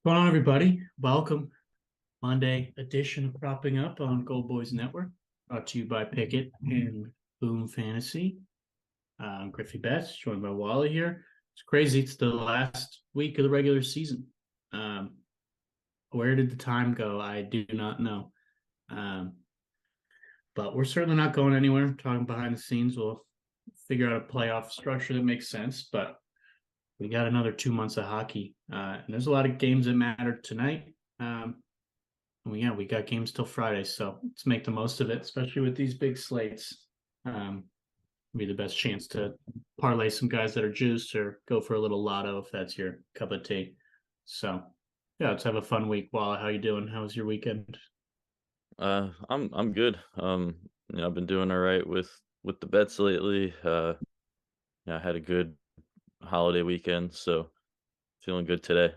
Going on, everybody? Welcome. Monday edition propping up on Gold Boys Network, brought to you by Pickett and Boom Fantasy. GriffyBets, joined by Wally here. It's crazy. It's the last week of the regular season. Where did the time go? I do not know. But we're certainly not going anywhere. I'm talking behind the scenes. We'll figure out a playoff structure that makes sense. But we got another 2 months of hockey, and there's a lot of games that matter tonight. We got games till Friday, so let's make the most of it, especially with these big slates. Be the best chance to parlay some guys that are juiced or go for a little lotto if that's your cup of tea. So, yeah, let's have a fun week. Walla, how you doing? How was your weekend? I'm good. I've been doing all right with the bets lately. I had a good holiday weekend, so feeling good today.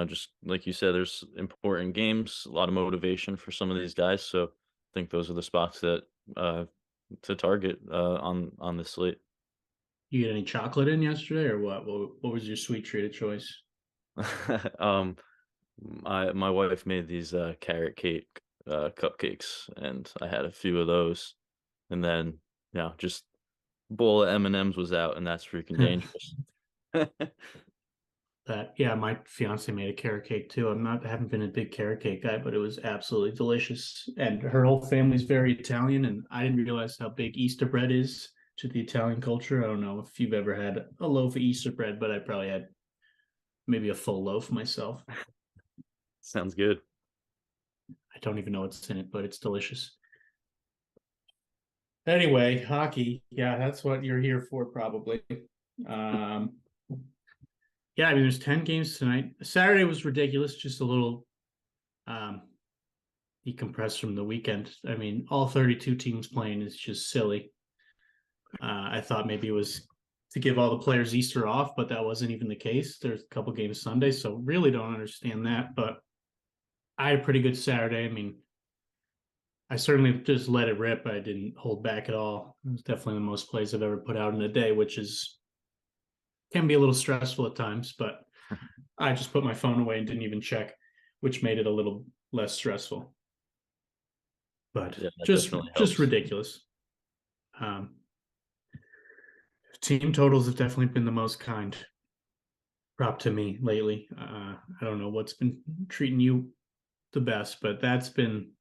Just like you said, there's important games, a lot of motivation for some of these guys. So I think those are the spots that to target on this slate. You get any chocolate in yesterday, or what? What was your sweet treat of choice? um, my wife made these carrot cake cupcakes, and I had a few of those, and then just bowl of M&Ms was out, and that's freaking dangerous. Yeah, my fiance made a carrot cake too. I haven't been a big carrot cake guy, but it was absolutely delicious. And her whole family's very Italian, and I didn't realize how big Easter bread is to the Italian culture. I don't know if you've ever had a loaf of Easter bread, but I probably had maybe a full loaf myself. Sounds good. I don't even know what's in it, but it's delicious. Anyway, hockey. Yeah, that's what you're here for, probably. Um, yeah, I mean, there's 10 games tonight. Saturday was ridiculous, just a little um, decompressed from the weekend. I mean, all 32 teams playing is just silly. I thought maybe it was to give all the players Easter off, but that wasn't even the case. There's a couple games Sunday, so really don't understand that. But I had a pretty good Saturday. I mean, I certainly just let it rip. I didn't hold back at all. It was definitely the most plays I've ever put out in a day, which is can be a little stressful at times, but I just put my phone away and didn't even check, which made it a little less stressful. But Yeah, that just definitely just helps. ridiculous. Um, Team totals have definitely been the most kind prop to me lately. I don't know what's been treating you the best, but that's been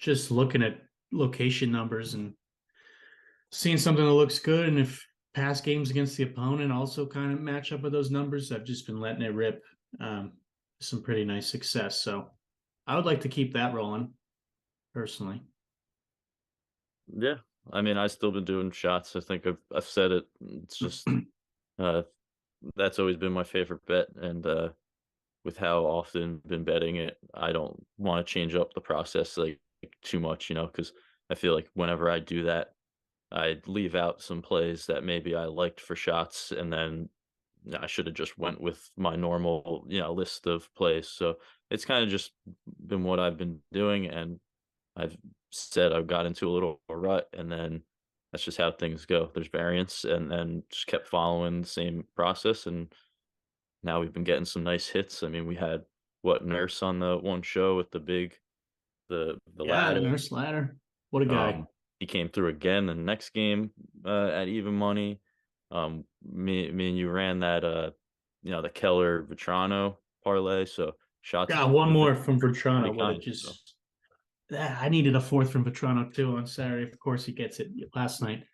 just looking at location numbers and seeing something that looks good. And if past games against the opponent also kind of match up with those numbers, I've just been letting it rip. Some pretty nice success. So I would like to keep that rolling personally. Yeah, I mean, I've still been doing shots. I think I've said it. It's just uh, that's always been my favorite bet, and with how often been betting it, I don't want to change up the process like too much, because I feel like whenever I do that, I leave out some plays that maybe I liked for shots, and then I should have just went with my normal, list of plays. So it's kind of just been what I've been doing, and I've said I've got into a little rut, and then that's just how things go. There's variance, and then just kept following the same process, and now we've been getting some nice hits. I mean, we had what Nurse on the one show with the Yeah, ladder. Nurse Ladder. What a guy. Um, he came through again the next game at even money. Me and you ran that the Keller Vetrano parlay. So shots Got one have been more from pretty Vertrano. Would have kind. So just I needed a fourth from Vetrano too on Saturday. Of course, he gets it last night.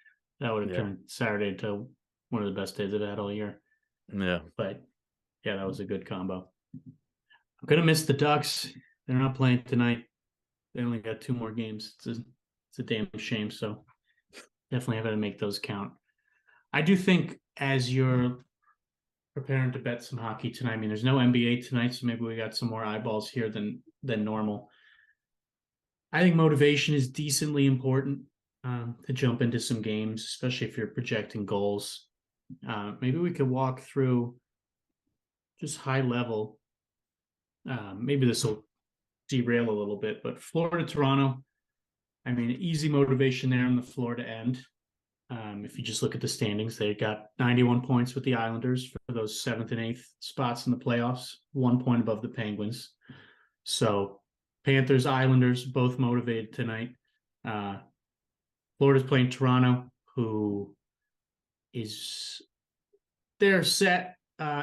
That would have yeah, turned Saturday into one of the best days I've had all year. yeah, But yeah, that was a good combo. I'm gonna miss the Ducks. They're not playing tonight. They only got two more games. It's a damn shame. So definitely having to make those count. I do think as you're preparing to bet some hockey tonight, I mean, there's no NBA tonight, so maybe we got some more eyeballs here than normal. I think motivation is decently important to jump into some games, especially if you're projecting goals. Maybe we could walk through just high level. Maybe this will derail a little bit, but Florida, Toronto, I mean, easy motivation there in the Florida end. If you just look at the standings, they got 91 points with the Islanders those 7th and 8th spots in the playoffs, 1 point above the Penguins. So Panthers, Islanders, both motivated tonight. Florida's playing Toronto, who they're set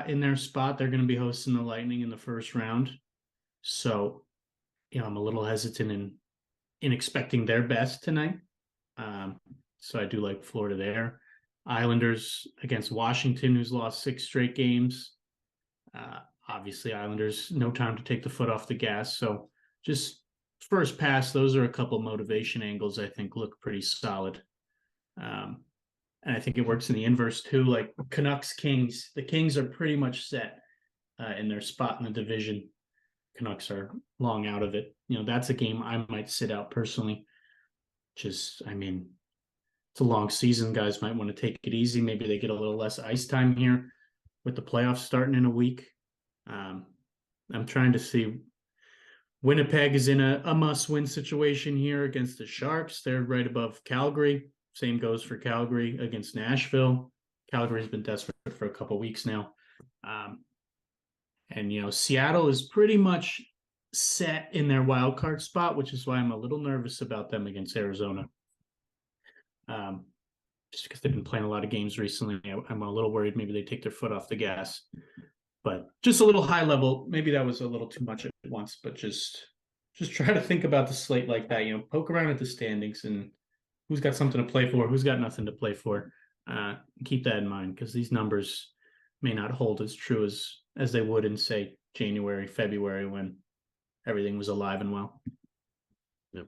in their spot. They're going to be hosting the Lightning in the first round. So, I'm a little hesitant in expecting their best tonight. So I do like Florida there. Islanders against Washington, who's lost 6 straight games. Obviously, Islanders, no time to take the foot off the gas. So just first pass, those are a couple motivation angles I think look pretty solid. And I think it works in the inverse too. Like Canucks, Kings, the Kings are pretty much set in their spot in the division. Canucks are long out of it. That's a game I might sit out personally. It's a long season. Guys might want to take it easy. Maybe they get a little less ice time here with the playoffs starting in a week. I'm trying to see. Winnipeg is in a must-win situation here against the Sharks. They're right above Calgary. Same goes for Calgary against Nashville. Calgary's been desperate for a couple weeks now. And Seattle is pretty much set in their wild card spot, which is why I'm a little nervous about them against Arizona. Just because they've been playing a lot of games recently, I'm a little worried maybe they take their foot off the gas. But just a little high level, maybe that was a little too much at once, but just try to think about the slate like that, poke around at the standings and who's got something to play for, who's got nothing to play for. Keep that in mind because these numbers may not hold as true as they would in, say, January, February when everything was alive and well. Yep.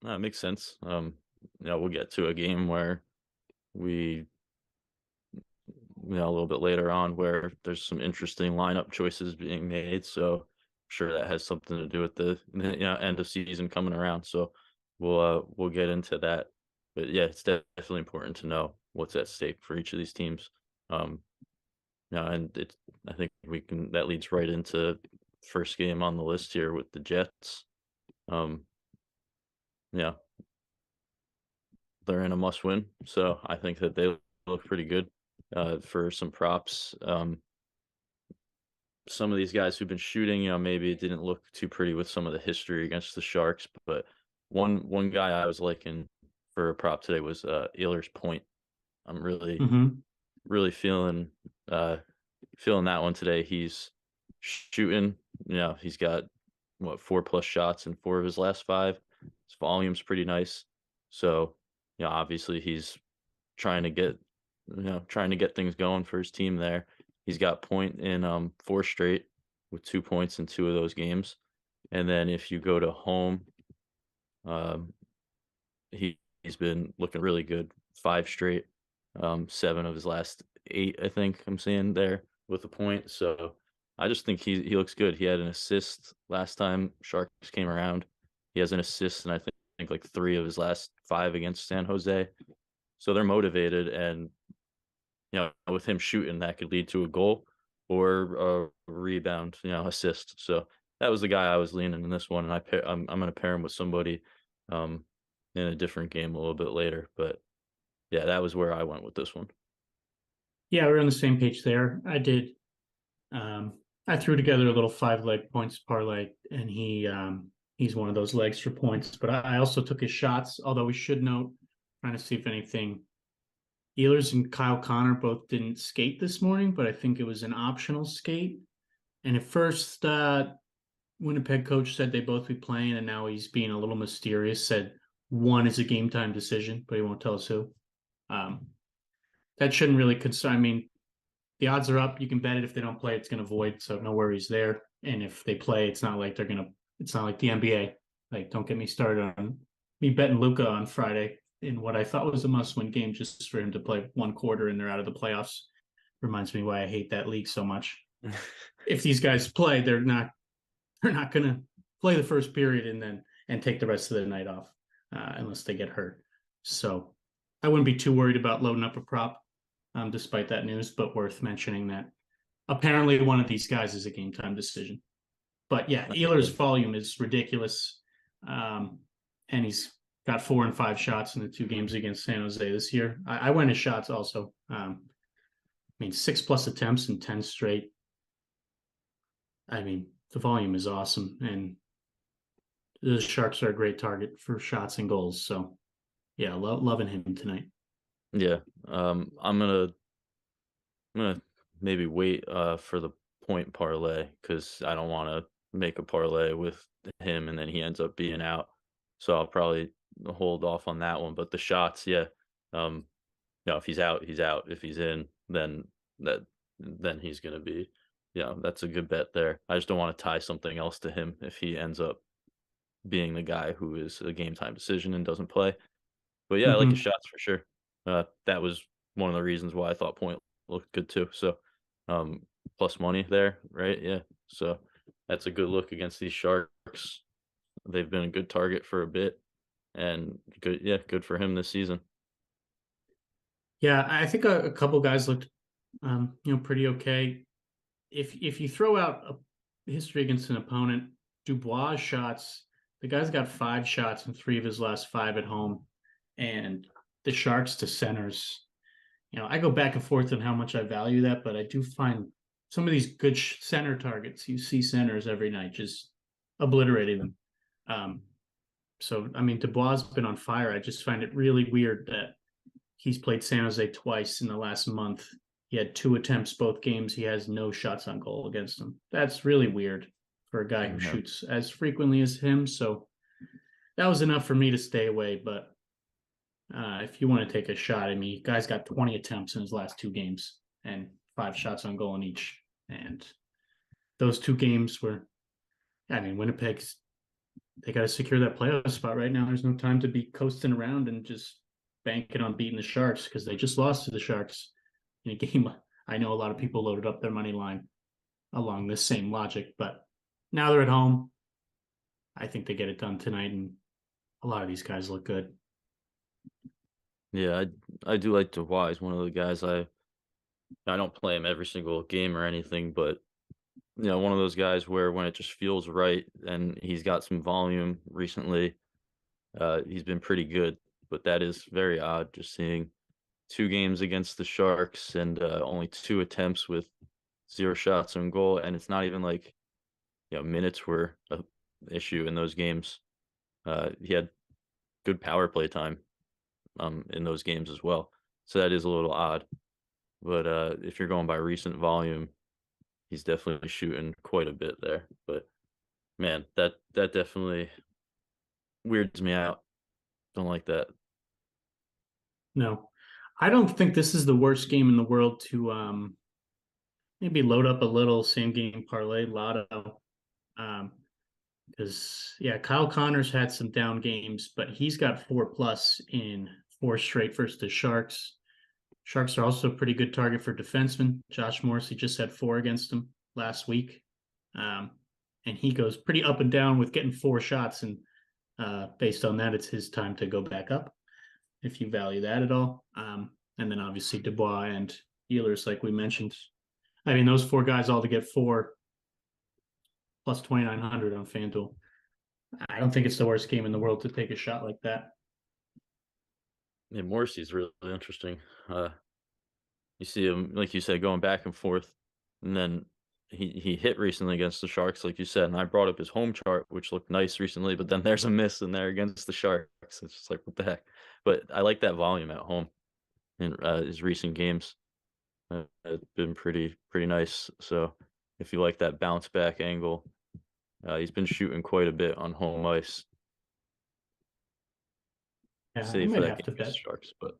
That makes sense. We'll get to a game where a little bit later on where there's some interesting lineup choices being made. So I'm sure that has something to do with the end of season coming around. So we'll get into that. But yeah, it's definitely important to know what's at stake for each of these teams. And I think that leads right into first game on the list here with the Jets. They're in a must win. So I think that they look pretty good. For some props, some of these guys who've been shooting, maybe it didn't look too pretty with some of the history against the Sharks, but one guy I was liking for a prop today was Ehlers Point. I'm really feeling that one today. He's shooting, he's got 4+ shots in 4 of his last 5. His volume's pretty nice. So, obviously he's trying to get things going for his team there. He's got point in 4 straight with 2 points in 2 of those games. And then if you go to home, he's been looking really good. 5 straight, 7 of his last 8, I think I'm seeing there with a point. So I just think he looks good. He had an assist last time Sharks came around. He has an assist, and I think like 3 of his last 5 against San Jose. So they're motivated, and with him shooting, that could lead to a goal or a rebound, assist. So that was the guy I was leaning in this one, and I'm going to pair him with somebody in a different game a little bit later. But yeah, that was where I went with this one. Yeah, we're on the same page there. I did. I threw together a little 5-leg points parlay, and he's one of those legs for points. But I also took his shots, although we should note, trying to see if anything. Ehlers and Kyle Connor both didn't skate this morning, but I think it was an optional skate. And at first, Winnipeg coach said they both be playing, and now he's being a little mysterious, said one is a game time decision, but he won't tell us who. That shouldn't really concern. The odds are up. You can bet it. If they don't play, it's going to void, so no worries there. And if they play, it's not like the NBA. Like, don't get me started on me betting Luka on Friday in what I thought was a must-win game just for him to play 1 quarter and they're out of the playoffs. Reminds me why I hate that league so much. If these guys play, they're not going to play the first period and take the rest of the night off unless they get hurt. So I wouldn't be too worried about loading up a prop despite that news, but worth mentioning that apparently one of these guys is a game time decision. But yeah, Ehlers' volume is ridiculous. And he's got 4 and 5 shots in the 2 games against San Jose this year. I went his shots also. mean, 6+ attempts in 10 straight. I mean, the volume is awesome, and the Sharks are a great target for shots and goals. So, yeah, loving him tonight. Yeah. I'm gonna maybe wait for the point parlay because I don't want to make a parlay with him and then he ends up being out. So I'll probably hold off on that one. But the shots, yeah. Um, if he's out, he's out. If he's in, that then he's gonna be, that's a good bet there. I just don't want to tie something else to him if he ends up being the guy who is a game time decision and doesn't play. But yeah, I like his Mm-hmm. shots for sure. That was one of the reasons why I thought point looked good too. So, um, plus money there, right? Yeah. So that's a good look against these Sharks. They've been a good target for a bit, and good, yeah, good for him this season. Yeah, I think a couple guys looked, pretty okay. If you throw out a history against an opponent, Dubois shots, the guy's got 5 shots and 3 of his last 5 at home, and the Sharks to centers. I go back and forth on how much I value that, but I do find some of these good center targets. You see centers every night just obliterating them. Um, so I mean, Dubois has been on fire. I just find it really weird that he's played San Jose twice in the last month. He had 2 attempts both games. He has no shots on goal against him. That's really weird for a guy who Yeah. shoots as frequently as him. So that was enough for me to stay away. But if you want to take a shot at me, guy's got 20 attempts in his last 2 games and 5 shots on goal in each. And those 2 games were, I mean, Winnipeg's, they got to secure that playoff spot right now. There's no time to be coasting around and just banking on beating the Sharks because they just lost to the Sharks in a game. I know a lot of people loaded up their money line along this same logic, but now they're at home. I think they get it done tonight, and a lot of these guys look good. Yeah, I do like Dubois. He's one of the guys I don't play him every single game or anything, but one of those guys where when it just feels right and he's got some volume recently, he's been pretty good. But that is very odd just seeing 2 games against the Sharks and only 2 attempts with 0 shots on goal. And it's not even like, minutes were a issue in those games. He had good power play time in those games as well. So that is a little odd. But if you're going by recent volume, he's definitely shooting quite a bit there. But man, that definitely weirds me out. Don't like that. No, I don't think this is the worst game in the world to maybe load up a little same game parlay lotto. Um, because yeah, Kyle Connors had some down games, but he's got 4+ in 4 straight versus the Sharks. Sharks are also a pretty good target for defensemen. Josh Morrissey just had 4 against him last week. Um, and he goes pretty up and down with getting 4 shots. And based on that, it's his time to go back up if you value that at all. And then obviously Dubois and Ehlers, like we mentioned. I mean, those 4 guys all to get 4 plus 2,900 on FanDuel. I don't think it's the worst game in the world to take a shot like that. Yeah, Morrissey's really interesting. You see him, like you said, going back and forth, and then he hit recently against the Sharks, like you said, and I brought up his home chart, which looked nice recently, but then there's a miss in there against the Sharks. It's just like what the heck. But I like that volume at home in his recent games. It's been pretty nice. So if you like that bounce back angle, he's been shooting quite a bit on home ice, Yeah, I save for might that have game to against bet. the Sharks. But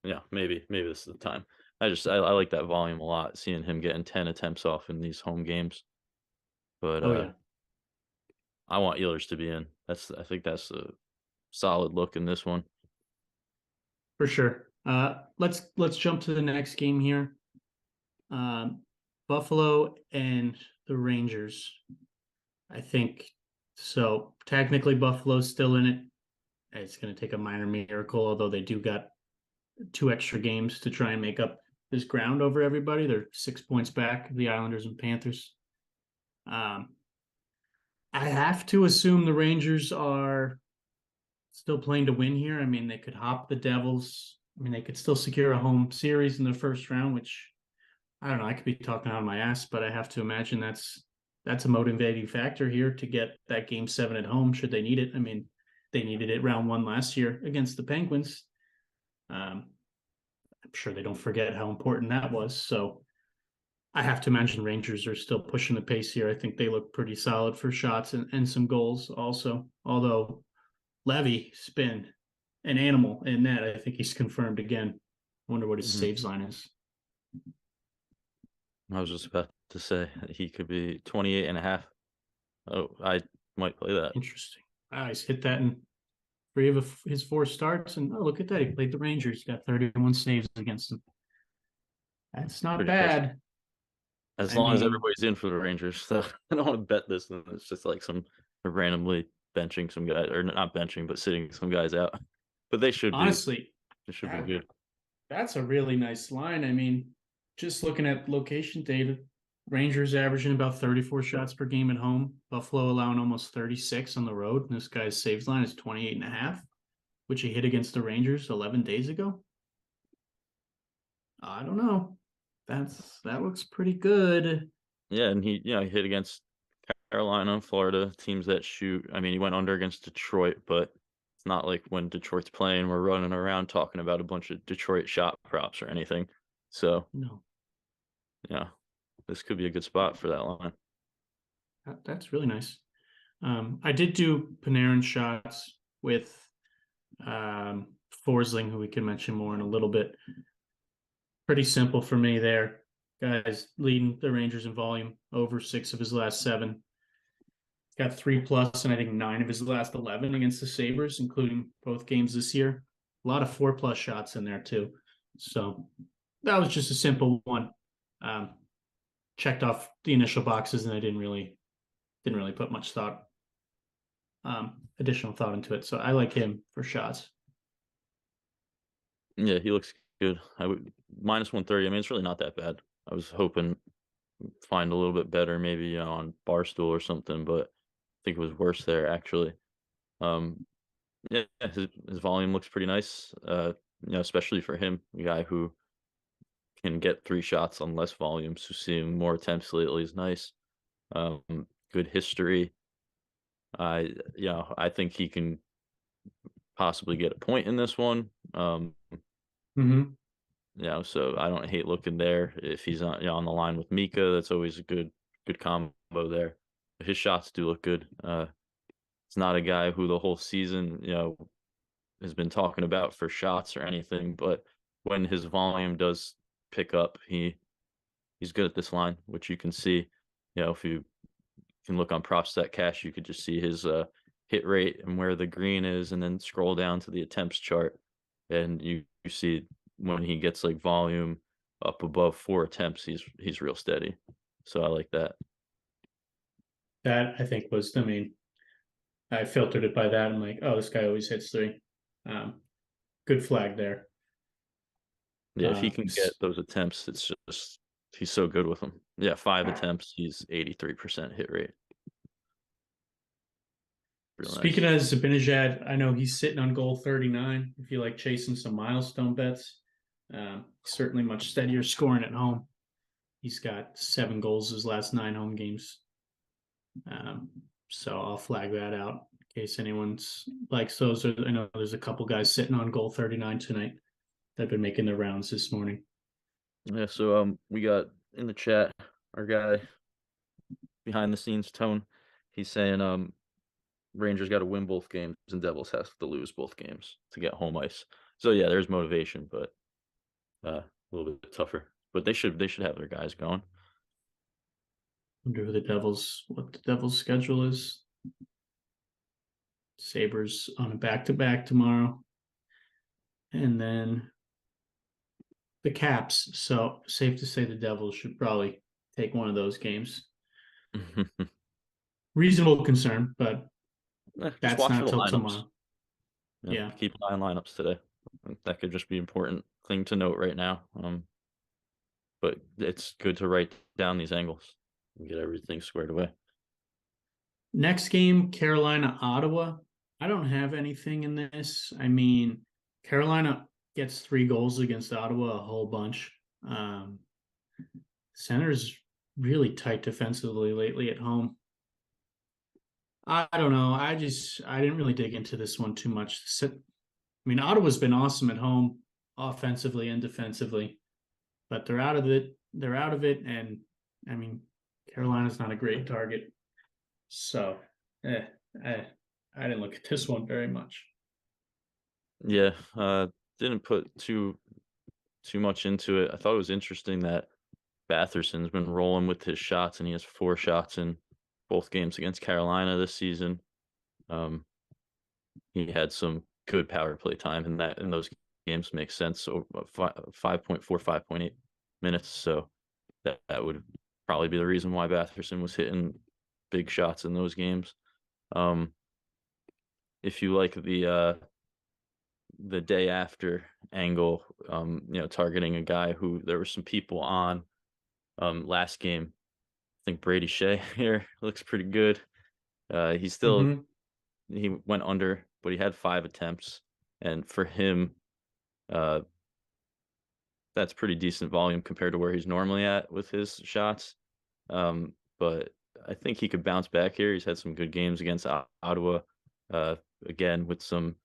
yeah, maybe this is the time. I like that volume a lot, seeing him getting 10 attempts off in these home games. But Oh yeah, I want Ehlers to be in. I think that's a solid look in this one. for sure. Let's jump to the next game here. Um, Buffalo and the Rangers. I think so. Technically, Buffalo's still in it. It's going to take a minor miracle, although they do got 2 extra games to try and make up this ground over everybody. They're 6 points back, the Islanders and Panthers. Um, I have to assume the Rangers are still playing to win here. I mean, they could hop the Devils. I mean, they could still secure a home series in the first round, which I don't know. I could be talking out of my ass, but I have to imagine that's a motivating factor here to get that game 7 at home should they need it. I mean, they needed it round 1 last year against the Penguins. I'm sure they don't forget how important that was. So I have to imagine Rangers are still pushing the pace here. I think they look pretty solid for shots and some goals also. Although Levy's been an animal in that. I think he's confirmed again. I wonder what his Mhm. saves line is. I was just about to say he could be 28 and a half. Oh, I might play that. Interesting. He's hit that in 3 of his 4 starts. And oh, look at that. He played the Rangers. He got 31 saves against them. That's not Pretty impressive. bad. As I long as mean, everybody's in for the Rangers. So I don't want to bet this, and it's just like some randomly benching some guy, or not benching, but sitting some guys out. But they should be. honestly, They should be that, good. that's a really nice line. I mean, just looking at location data, Rangers averaging about 34 shots per game at home, Buffalo allowing almost 36 on the road. And this guy's saves line is 28 and a half, which he hit against the Rangers 11 days ago. I don't know. That looks pretty good. Yeah, and he hit against Carolina, Florida, teams that shoot. I mean, he went under against Detroit, but it's not like when Detroit's playing, we're running around talking about a bunch of Detroit shot props or anything. So, No, yeah, this could be a good spot for that line. that's really nice. I did do Panarin shots with Forsling, who we can mention more in a little bit. Pretty simple for me there. Guys leading the Rangers in volume over 6 of his last 7. Got 3 plus, and I think 9 of his last 11 against the Sabres, including both games this year. A lot of 4 plus shots in there too. So that was just a simple one. Um, checked off the initial boxes, and I didn't really put much additional thought into it. So I like him for shots. Yeah, he looks good. I would minus 130. I mean, it's really not that bad. I was hoping find a little bit better, maybe on Barstool or something, but I think it was worse there actually. Um, yeah, his volume looks pretty nice. Especially for him, a guy who can get 3 shots on less volume, so seeing more attempts lately is nice. Um, Good history. I think he can possibly get a point in this one. Mm-hmm. So I don't hate looking there if he's on the line with Mika. That's always a good combo there. His shots do look good. It's not a guy who the whole season has been talking about for shots or anything, but when his volume does pick up, he's good at this line, which you can see. If you can look on prop set cash, you could just see his hit rate and where the green is, and then scroll down to the attempts chart, and you see when he gets like volume up above 4 attempts, he's real steady. So I like that. That I think was, I mean, I filtered it by that. I'm like, oh, this guy always hits 3. Um, good flag there. Yeah, if he can get those attempts, it's just he's so good with them. Yeah, 5 attempts, he's 83% hit rate. Real Speaking nice. of Zibanejad, I know he's sitting on goal 39. If you like chasing some milestone bets, certainly much steadier scoring at home. He's got 7 goals his last 9 home games. Um, so I'll flag that out in case anyone's likes those. I know there's a couple guys sitting on goal 39 tonight that have been making their rounds this morning. Yeah, so we got in the chat our guy behind the scenes Tone. He's saying Rangers got to win both games and Devils has to lose both games to get home ice. So yeah, there's motivation, but a little bit tougher. But they should have their guys going. Wonder what the Devils schedule is. Sabres on a back-to-back tomorrow. And then the Caps. So safe to say the Devils should probably take one of those games. Reasonable concern, but Just that's watch for not the till lineups. tomorrow. Yeah, Yeah. keep an eye on lineups today. That could just be important thing to note right now. But it's good to write down these angles and get everything squared away. Next game, Carolina, Ottawa. I don't have anything in this. I mean, Carolina gets 3 goals against Ottawa a whole bunch. Center's really tight defensively lately at home. I don't know. I didn't really dig into this one too much. I mean, Ottawa's been awesome at home, offensively and defensively, but they're out of it. They're out of it, and I mean, Carolina's not a great target. So, eh, I didn't look at this one very much. Yeah, didn't put too much into it. I thought it was interesting that Batherson's been rolling with his shots, and he has 4 shots in both games against Carolina this season. Um, he had some good power play time, and that in those games makes sense. So 5.4, 5.8 minutes. So that would probably be the reason why Batherson was hitting big shots in those games. If you like the day after angle, targeting a guy who there were some people on last game. I think Brady Shea here looks pretty good. He still Mhm. he went under, but he had 5 attempts, and for him, uh, that's pretty decent volume compared to where he's normally at with his shots. But I think he could bounce back here. He's had some good games against Ottawa, uh, again with some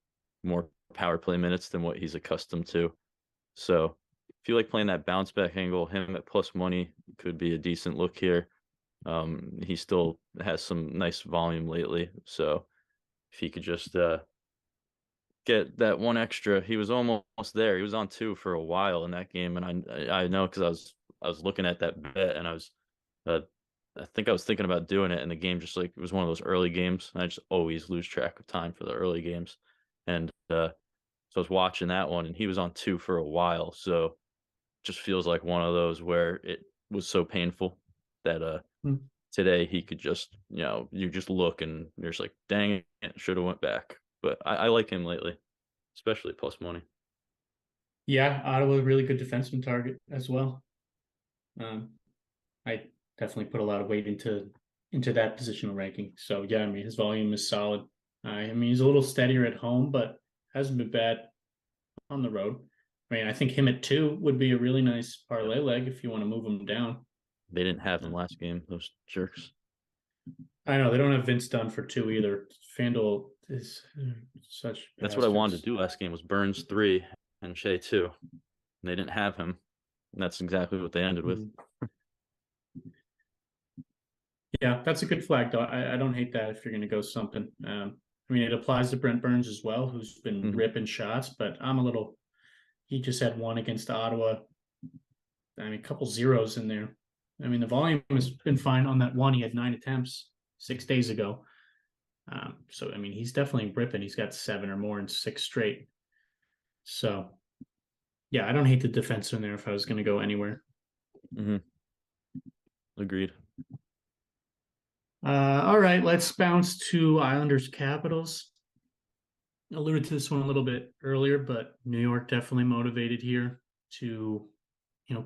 more power play minutes than what he's accustomed to. So if you like playing that bounce back angle, him at plus money could be a decent look here. He still has some nice volume lately, so if he could just get that one extra, he was almost there. He was on 2 for a while in that game, and I know because I was looking at that bet, and uh, I think I was thinking about doing it, and the game just like it was one of those early games, and I just always lose track of time for the early games, and so I was watching that one, and he was on 2 for a while, so just feels like one of those where it was so painful that Mm. today he could just you just look and you're just like, dang it, should have went back. But I like him lately, especially plus money. Yeah, Ottawa a really good defenseman target as well. Um, I definitely put a lot of weight into that positional ranking. So yeah, I mean his volume is solid. I mean he's a little steadier at home, but hasn't been bad on the road. I mean I think him at 2 would be a really nice Yep. parlay leg if you want to move him down. They didn't have him last game, those jerks. I know they don't have Vince Dunn for 2 either. FanDuel is such That's what I wanted to bastards. do last game was Burns 3 and Shea 2. And they didn't have him. And that's exactly what they ended with. Mhm. Yeah, that's a good flag, though. I don't hate that if you're going to go something. I mean, it applies to Brent Burns as well, who's been Mhm. ripping shots, but I'm a little. He just had one against Ottawa. I mean, a couple zeros in there. I mean, the volume has been fine on that one. He had 9 attempts 6 days ago. So, I mean, he's definitely ripping. He's got 7 or more in 6 straight. So, yeah, I don't hate the defense in there if I was going to go anywhere. Mhm. Agreed. All right, let's bounce to Islanders Capitals. Alluded to this one a little bit earlier, but New York definitely motivated here to,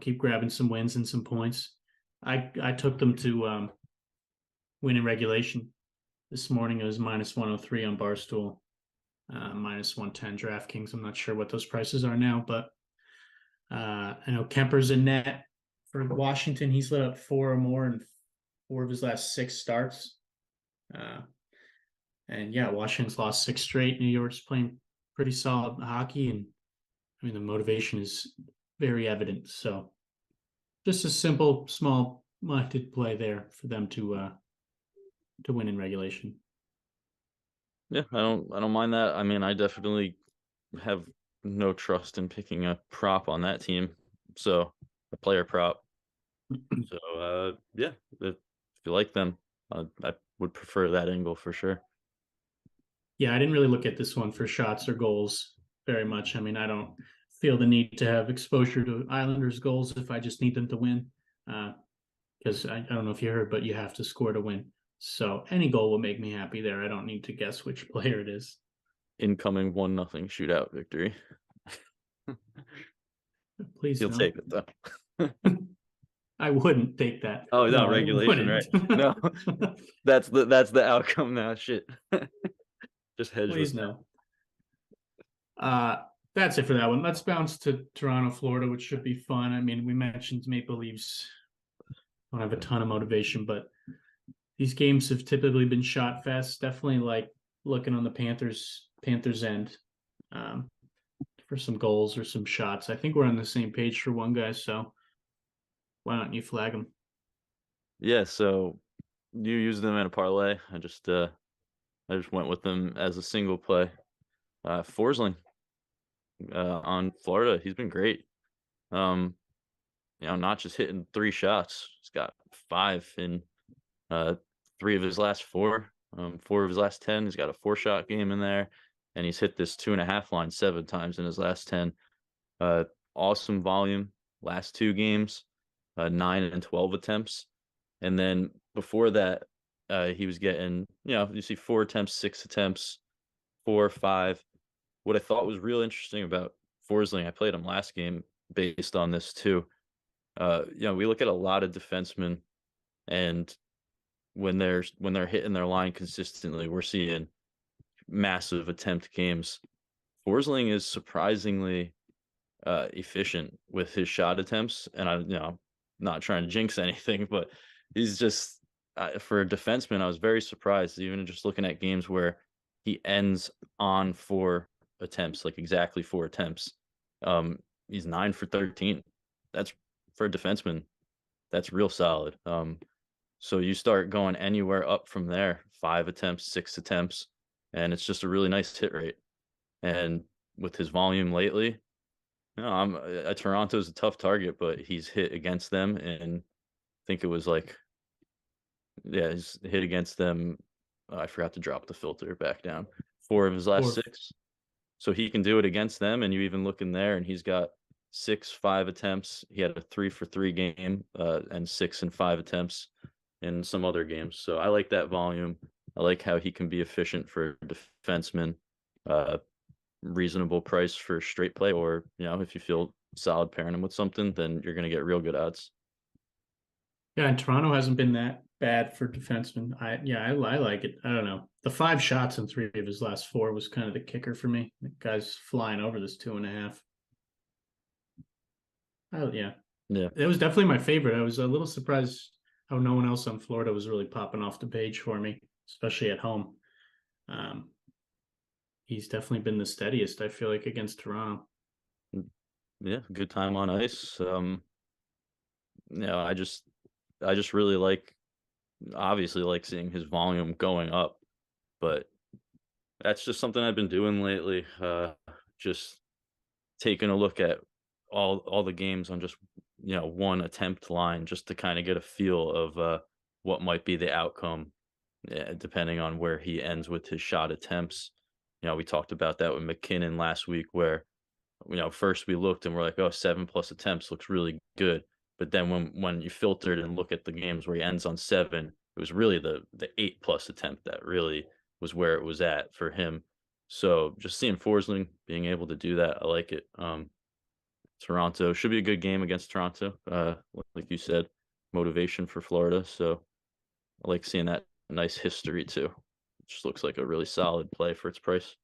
keep grabbing some wins and some points. I took them to win in regulation this morning. It was minus 103 on Barstool, minus 110 DraftKings. I'm not sure what those prices are now, but I know Kemper's in net for Washington. He's lit up 4 or more in 4 of his last 6 starts. Uh, and yeah, Washington's lost 6 straight. New York's playing pretty solid hockey, and I mean the motivation is very evident. So just a simple, small minded play there for them to win in regulation. Yeah, I don't mind that. I mean, I definitely have no trust in picking a prop on that team. So a player prop. So yeah, if you like them, I would prefer that angle for sure. Yeah, I didn't really look at this one for shots or goals very much. I mean, I don't feel the need to have exposure to Islanders goals if I just need them to win. Because I don't know if you heard, but you have to score to win. So any goal will make me happy there. I don't need to guess which player it is. Incoming 1-0 shootout victory. Please You'll no. take it though. I wouldn't take that. Oh no, No, I regulation, right? wouldn't. No, that's the outcome now. Shit. Just hedge Please with that. no. Uh That's it for that one. Let's bounce to Toronto, Florida, which should be fun. I mean, we mentioned Maple Leafs don't have a ton of motivation, but these games have typically been shot fest. Definitely like looking on the Panthers end um, for some goals or some shots. I think we're on the same page for one guy, so why don't you flag him? Yeah, so you used them in a parlay. I just went with them as a single play. Forsling on Florida, he's been great. Um, not just hitting 3 shots. He's got 5 in uh 3 of his last 4. 4 of his last 10. He's got a 4-shot game in there, and he's hit this 2.5 line 7 times in his last 10. Uh, awesome volume. Last 2 games, 9 and 12 attempts. And then before that, he was getting, you see 4 attempts, 6 attempts, 4, 5. What I thought was real interesting about Forsling, I played him last game based on this too. We look at a lot of defensemen, and when they're hitting their line consistently, we're seeing massive attempt games. Forsling is surprisingly efficient with his shot attempts, and not trying to jinx anything, but he's just for a defenseman, I was very surprised, even just looking at games where he ends on 4 attempts, like exactly 4 attempts. He's 9 for 13. That's for a defenseman. That's real solid. So you start going anywhere up from there, 5 attempts, 6 attempts, and it's just a really nice hit rate. And with his volume lately, Toronto's a tough target, but he's hit against them, and I think it was like, yeah, he's hit against them. I forgot to drop the filter back down. 4 of his last Or 6. So he can do it against them, and you even look in there, and he's got 6, 5 attempts. He had a 3 for 3 game, and 6 and 5 attempts in some other games. So I like that volume. I like how he can be efficient for defensemen. Uh, Reasonable price for straight play, or if you feel solid pairing him with something, then you're going to get real good odds. yeah, and Toronto hasn't been that bad for defensemen. I like it. I don't know. The 5 shots in 3 of his last 4 was kind of the kicker for me. The guy's flying over this 2.5. Oh yeah, Yeah, it was definitely my favorite. I was a little surprised how no one else on Florida was really popping off the page for me, especially at home. Um, he's definitely been the steadiest, I feel like, against Toronto. yeah, good time on ice. I just really like, obviously, like seeing his volume going up, but that's just something I've been doing lately. Just taking a look at all the games on just one attempt line, just to kind of get a feel of what might be the outcome, depending on where he ends with his shot attempts. We talked about that with McKinnon last week, where first we looked and we're like, oh, 7 plus attempts looks really good. But then when you filtered and look at the games where he ends on 7, it was really the 8 plus attempt that really was where it was at for him. So just seeing Forsling being able to do that, I like it. Toronto should be a good game against Toronto. Like you said, motivation for Florida. So I like seeing that nice history too. It just looks like a really solid play for its price.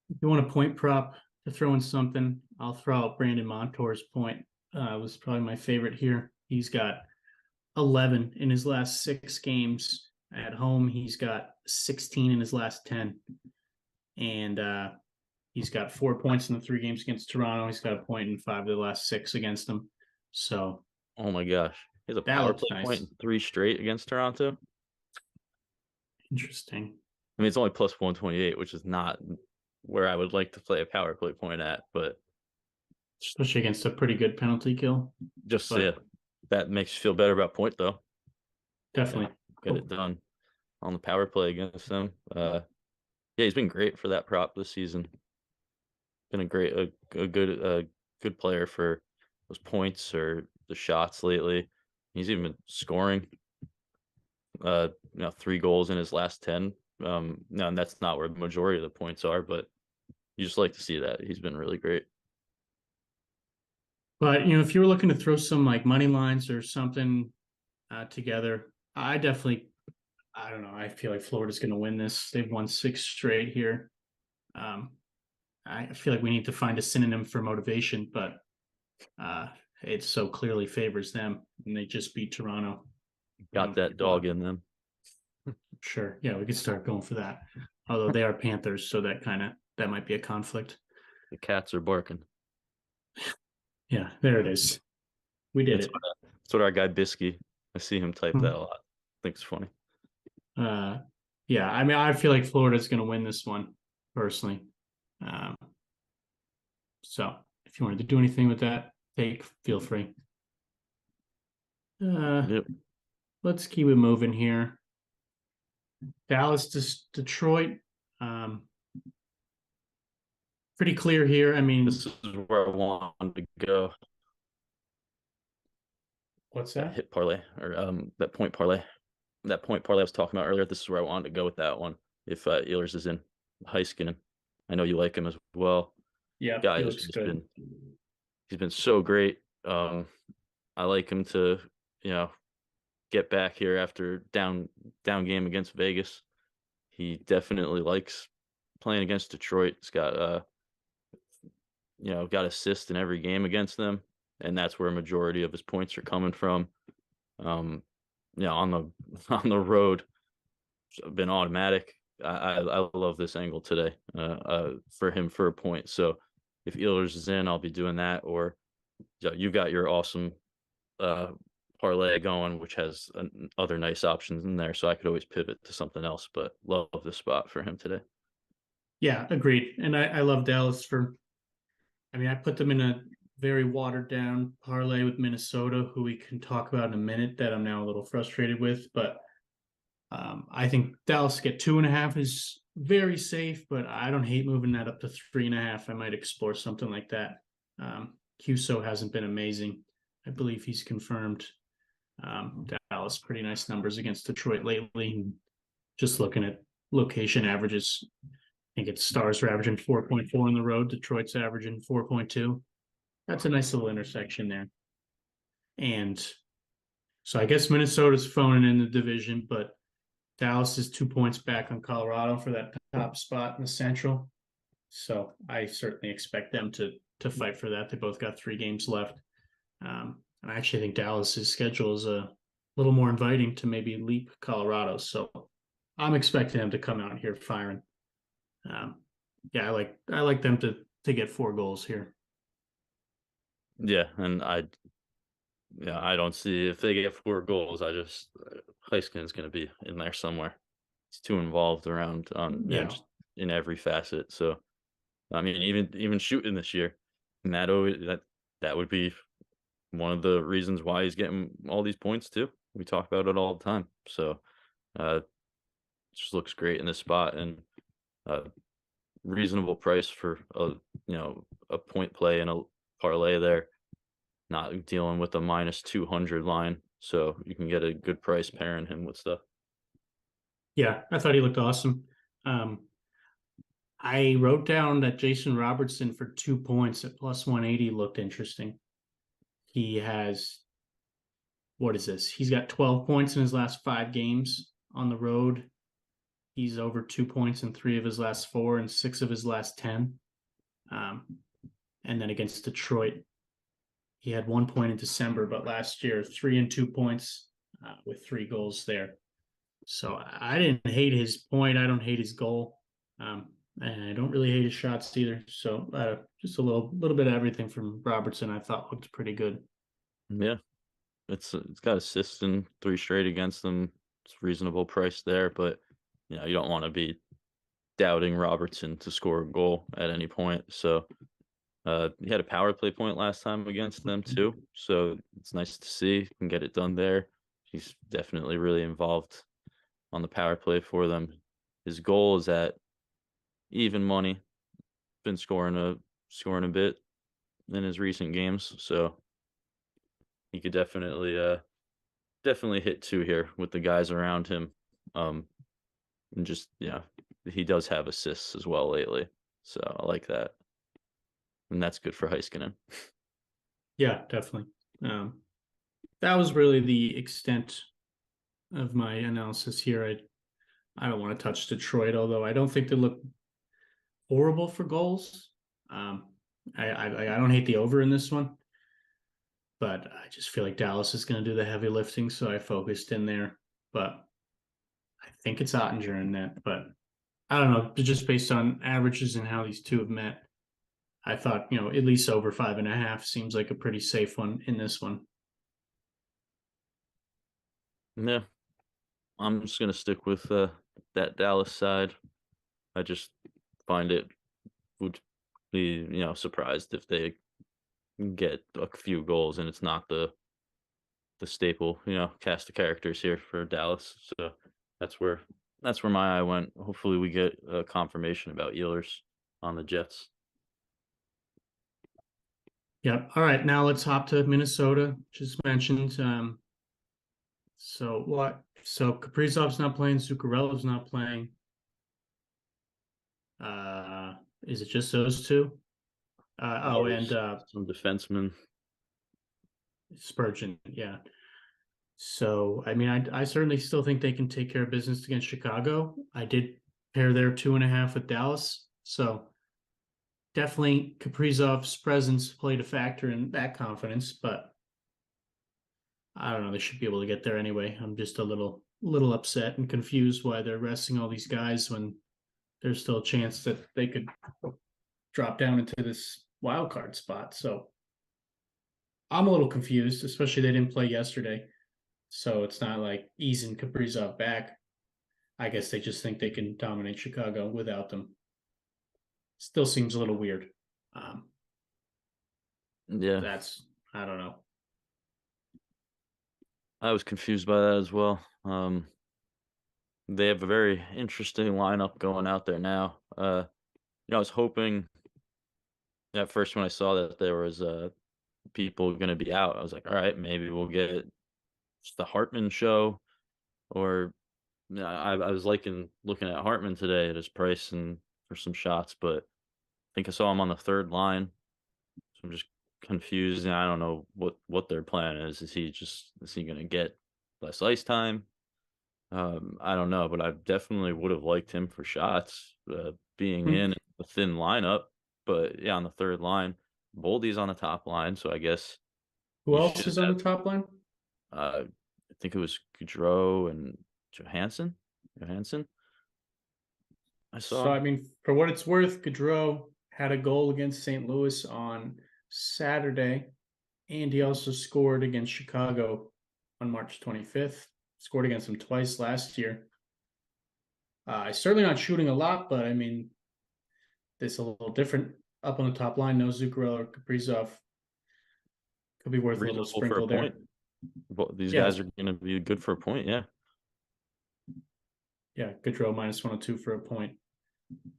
If you want a point prop to throw in something, I'll throw out Brandon Montour's point. Was probably my favorite here. He's got 11 in his last 6 games at home. He's got 16 in his last 10, and he's got 4 points in the 3 games against Toronto. He's got a point in 5 of the last 6 against them. So Oh my gosh. He has a that power looks play point nice. in 3 straight against Toronto. Interesting, I mean, it's only plus 128, which is not where I would like to play a power play point at, but especially against a pretty good penalty kill. just, yeah, But that makes you feel better about point though. Yeah, definitely, get it done on the power play against them. Yeah, he's been great for that prop this season. Been a good player for those points or the shots lately. He's even been scoring 3 goals in his last 10. No, and that's not where the majority of the points are, but you just like to see that. He's been really great. but if you were looking to throw some like money lines or something together, I don't know. I feel like Florida's going to win this. They've won 6 straight here. Um, I feel like we need to find a synonym for motivation, but it so clearly favors them, and they just beat Toronto. Got that dog in them. Sure, yeah, we could start going for that. Although they are Panthers, so that might be a conflict. The cats are barking. Yeah, there it is. We did That's it. that's what our guy Bisky. I see him type that a lot. I think it's funny. Yeah, I mean, I feel like Florida's going to win this one personally. So if you wanted to do anything with that, feel free. Yep. Let's keep it moving here. Dallas to Detroit. Pretty clear here. I mean, This is where I wanted to go. What's That that? hit parlay or that point parlay. That point parlay I was talking about earlier. This is where I wanted to go with that one. If Ehlers is in Heiskanen, I know you like him as well. Yeah, Guy he has looks just good. he's been so great. I like him to, get back here after down game against Vegas. He definitely likes playing against Detroit. He's got got assists in every game against them, and that's where a majority of his points are coming from. On the on the road, it's been automatic. I love this angle today for him for a point. So if Ehlers is in, I'll be doing that. Or you've got your awesome parlay going, which has other nice options in there. So I could always pivot to something else. But love the spot for him today. Yeah, agreed. And I love Dallas I put them in a very watered down parlay with Minnesota, who we can talk about in a minute, that I'm now a little frustrated with. But I think Dallas get 2.5 is very safe, but I don't hate moving that up to 3.5. I might explore something like that. Cuso hasn't been amazing. I believe he's confirmed. Dallas, pretty nice numbers against Detroit lately. Just looking at location averages, I think it's Stars are averaging 4.4 on the road. Detroit's averaging 4.2. That's a nice little intersection there. And so I guess Minnesota's phoning in the division, but Dallas is 2 points back on Colorado for that top spot in the Central. So I certainly expect them to fight for that. They both got 3 games left. And I actually think Dallas's schedule is a little more inviting to maybe leap Colorado. So I'm expecting them to come out here firing. Yeah, I like them to get 4 goals here. Yeah, and I don't see if they get 4 goals. I just Heiskanen's going to be in there somewhere. He's too involved around just in every facet. So I mean, even shooting this year, and that would be one of the reasons why he's getting all these points too. We talk about it all the time. So just looks great in this spot, and reasonable price for a point play and a parlay there. Not dealing with a minus 200 line, so you can get a good price pairing him with stuff. Yeah, I thought he looked awesome. I wrote down that Jason Robertson for 2 points at plus 180 looked interesting. He has, what is this? He's got 12 points in his last 5 games on the road. He's over 2 points in 3 of his last 4 and 6 of his last 10. And then against Detroit, he had 1 point in December, but last year, 3 and 2 points with 3 goals there. So I didn't hate his point. I don't hate his goal. And I don't really hate his shots either. So just a little bit of everything from Robertson I thought looked pretty good. Yeah, it's got assists in 3 straight against them. It's reasonable price there, but you don't want to be doubting Robertson to score a goal at any point. So he had a power play point last time against them too. So it's nice to see he can get it done there. He's definitely really involved on the power play for them. His goal is at even money. Been scoring a bit in his recent games, so he could definitely hit 2 here with the guys around him. And just he does have assists as well lately, so I like that, and that's good for Heiskanen. Yeah, definitely. That was really the extent of my analysis here. I don't want to touch Detroit, although I don't think they look horrible for goals. I don't hate the over in this one, but I just feel like Dallas is going to do the heavy lifting, so I focused in there. But I think it's Ottinger in that, but I don't know. Just based on averages and how these two have met, I thought at least over 5.5 seems like a pretty safe one in this one. Yeah, I'm just gonna stick with that Dallas side. I just find it would be surprised if they get a few goals and it's not the staple cast of characters here for Dallas. So that's where that's where my eye went. Hopefully, we get a confirmation about Ehlers on the Jets. Yep. All right. Now let's hop to Minnesota. Just mentioned. So what? So Kaprizov's not playing. Zuccarello's not playing. Uh, is it just those two? And There's some defensemen. Spurgeon. Yeah. So I mean, I certainly still think they can take care of business against Chicago. I did pair their 2.5 with Dallas. So definitely Kaprizov's presence played a factor in that confidence, but I don't know. They should be able to get there anyway. I'm just a little upset and confused why they're resting all these guys when there's still a chance that they could drop down into this wild card spot. So I'm a little confused, especially they didn't play yesterday. So it's not like easing Kaprizov back. I guess they just think they can dominate Chicago without them. Still seems a little weird. Um, Yeah, that's I don't know. I was confused by that as well. They have a very interesting lineup going out there now. I was hoping at first when I saw that there was people going to be out, I was like, all right, maybe we'll get just the Hartman show, or I was liking looking at Hartman today at his price and for some shots, but I think I saw him on the third line, so I'm just confused, and I don't know what their plan is. Is he going to get less ice time? I don't know, but I definitely would have liked him for shots, being Hmm. in a thin lineup. But yeah, on the third line, Boldy's on the top line, so I guess Who you else should is on have. the top line? I think it was Gaudreau and Johansson. Johansson, I So saw. I mean, for what it's worth, Gaudreau had a goal against St. Louis on Saturday, and he also scored against Chicago on March 25th. Scored against them twice last year. Certainly not shooting a lot, but I mean, this a little different up on the top line. No Zuccarello or Kaprizov could be worth a little Reasonable for a sprinkle point. there. But these Yeah, guys are going to be good for a point. Yeah, yeah, Gaudreau -102 for a point. and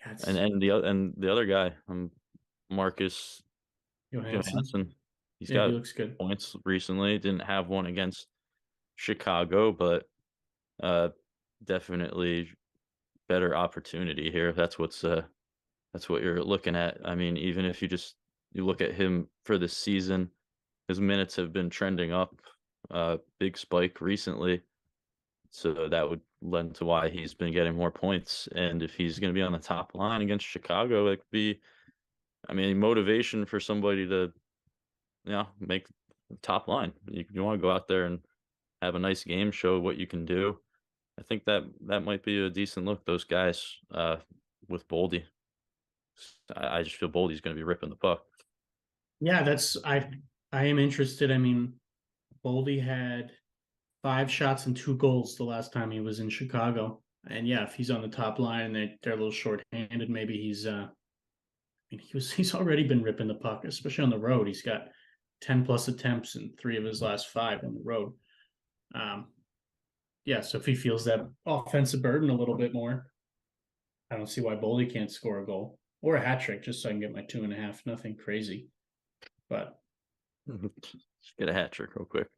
That's the other guy, Marcus Johansson. Johansson. He's Yeah, he got looks good. points recently. Didn't have one against Chicago, but uh, definitely better opportunity here. That's what you're looking at. I mean, even if you look at him for the season, his minutes have been trending up. Big spike recently, so that would lend to why he's been getting more points. And if he's going to be on the top line against Chicago, it could be, I mean, motivation for somebody to make the top line. You want to go out there and have a nice game, show what you can do. I think that might be a decent look. Those guys with Boldy, I just feel Boldy's going to be ripping the puck. Yeah, I am interested. I mean, Boldy had 5 shots and 2 goals the last time he was in Chicago. And yeah, if he's on the top line and they're a little short-handed, maybe I mean he's already been ripping the puck, especially on the road. He's got 10 plus attempts in 3 of his last 5 on the road. Um, yeah, so if he feels that offensive burden a little bit more, I don't see why Boldy can't score a goal or a hat trick just so I can get my 2.5. Nothing crazy, but Just get a hat trick real quick.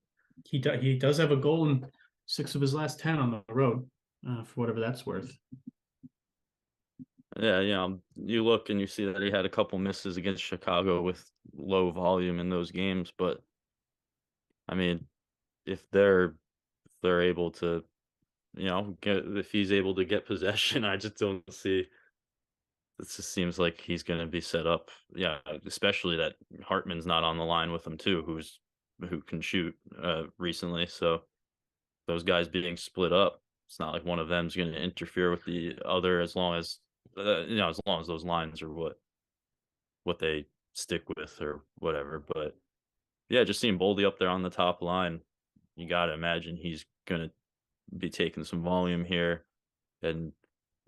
he does have a goal in 6 of his last 10 on the road, for whatever that's worth. Yeah, you look and you see that he had a couple misses against Chicago with low volume in those games, but I mean, if they're able to, get if he's able to get possession, I just don't see It just seems like he's going to be set up. Yeah, especially that Hartman's not on the line with him too, who can shoot recently. So those guys being split up, it's not like one of them's going to interfere with the other as long as as long as those lines are what they stick with or whatever. But yeah, just seeing Boldy up there on the top line, you got to imagine he's going to be taking some volume here, and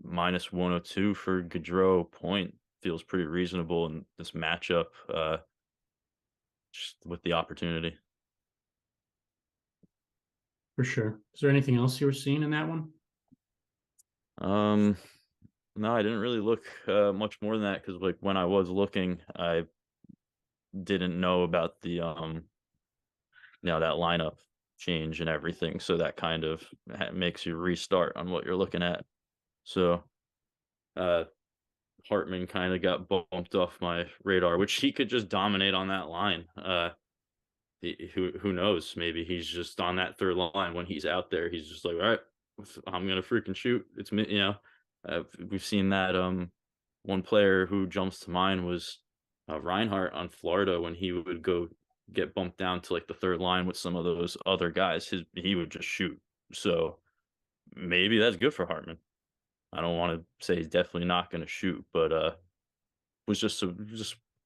minus 102 for Gaudreau point feels pretty reasonable in this matchup, just with the opportunity. For sure. Is there anything else you were seeing in that one? Um, no, I didn't really look much more than that because like when I was looking, I didn't know about the that lineup change and everything, so that kind of makes you restart on what you're looking at. So uh Hartman kind of got bumped off my radar, which he could just dominate on that line. Who knows? Maybe he's just on that third line when he's out there. He's just like, all right, I'm gonna freaking shoot. It's me, we've seen that. One player who jumps to mind was Reinhardt on Florida when he would go get bumped down to like the third line with some of those other guys. He would just shoot. So maybe that's good for Hartman. I don't want to say he's definitely not going to shoot, but just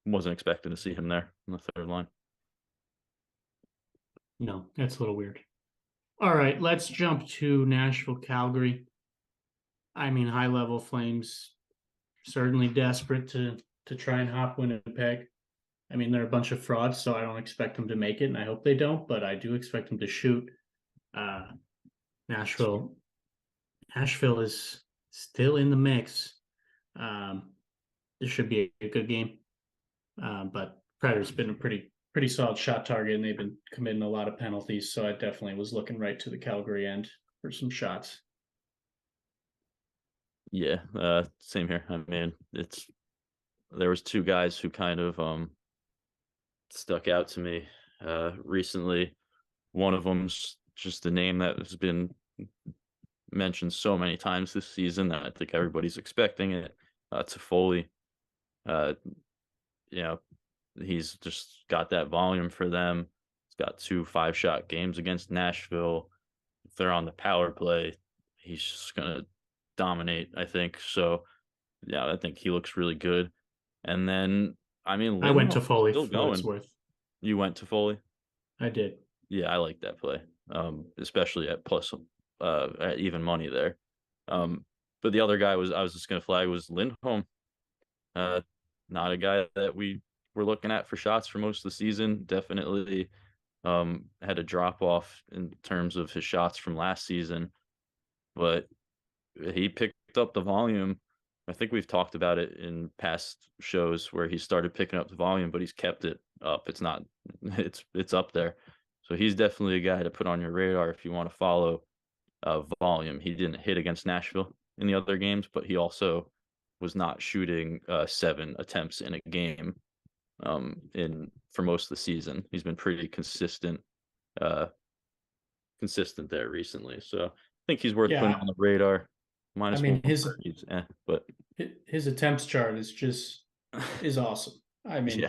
wasn't expecting to see him there on the third line. No, that's a little weird. All right, let's jump to Nashville, Calgary. I mean, high level Flames certainly desperate to try and hop Winnipeg. I mean, they're a bunch of frauds, so I don't expect them to make it, and I hope they don't. But I do expect them to shoot. Uh, Nashville, Nashville is still in the mix. This should be a good game. But Predator's been a pretty solid shot target, and they've been committing a lot of penalties. So I definitely was looking right to the Calgary end for some shots. Yeah, same here. I mean, there was two guys who kind of stuck out to me recently. One of them's just a name that has been mentioned so many times this season that I think everybody's expecting it. Toffoli, uh, you know, he's just got that volume for them. He's got 2 5-shot games against Nashville. If they're on the power play, he's just gonna dominate, I think. So yeah, I think he looks really good. And then I mean I went to Lindholm's Foley still for what it's going. worth. You went to Foley? I did. Yeah, I like that play. Especially at plus at even money there. But the other guy I was just gonna flag was Lindholm. Uh, not a guy that we were looking at for shots for most of the season. Definitely had a drop off in terms of his shots from last season, but he picked up the volume. I think we've talked about it in past shows where he started picking up the volume, but he's kept it up. It's not it's up there. So he's definitely a guy to put on your radar if you want to follow volume. He didn't hit against Nashville in the other games, but he also was not shooting 7 attempts in a game in for most of the season. He's been pretty uh, consistent there recently. So I think he's worth putting Yeah, on the radar. I Minus mean -130 but his attempts chart is awesome. I yeah, mean,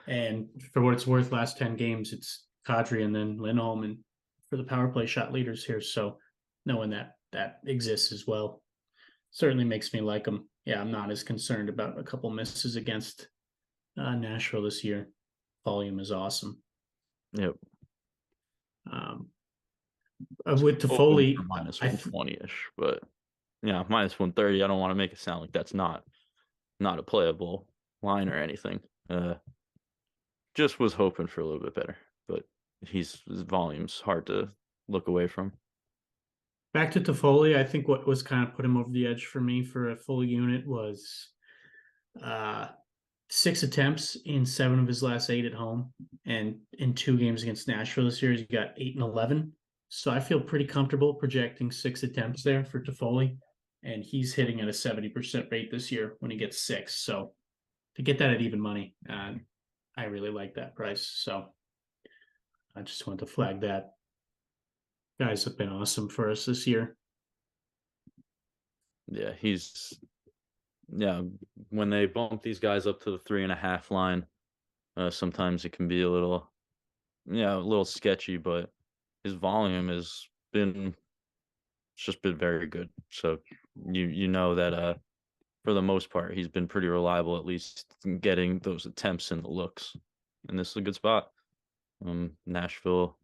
and for what it's worth, last 10 games it's Kadri and then Lindholm, and for the power play shot leaders here. So knowing that exists as well certainly makes me like him. Yeah, I'm not as concerned about a couple misses against Nashville this year. Volume is awesome. yep. Um, with Hoping for Toffoli, minus I 120-ish, but yeah, minus 130. I don't want to make it sound like that's not a playable line or anything. Just was hoping for a little bit better, but his volume's hard to look away from. back to Toffoli. I think what was kind of put him over the edge for me for a full unit was uh, 6 attempts in 7 of his last 8 at home, and in 2 games against Nashville this year, he got 8 and 11. So I feel pretty comfortable projecting 6 attempts there for Toffoli, and he's hitting at a 70% rate this year when he gets 6. So to get that at even money, I really like that price. So I just wanted to flag that. Guys have been awesome for us this year. Yeah, yeah, when they bump these guys up to the 3.5 line, sometimes it can be a little, yeah, a little sketchy, but his volume has been it's just been very good. So you know that for the most part he's been pretty reliable, at least in getting those attempts and the looks. And this is a good spot. Nashville,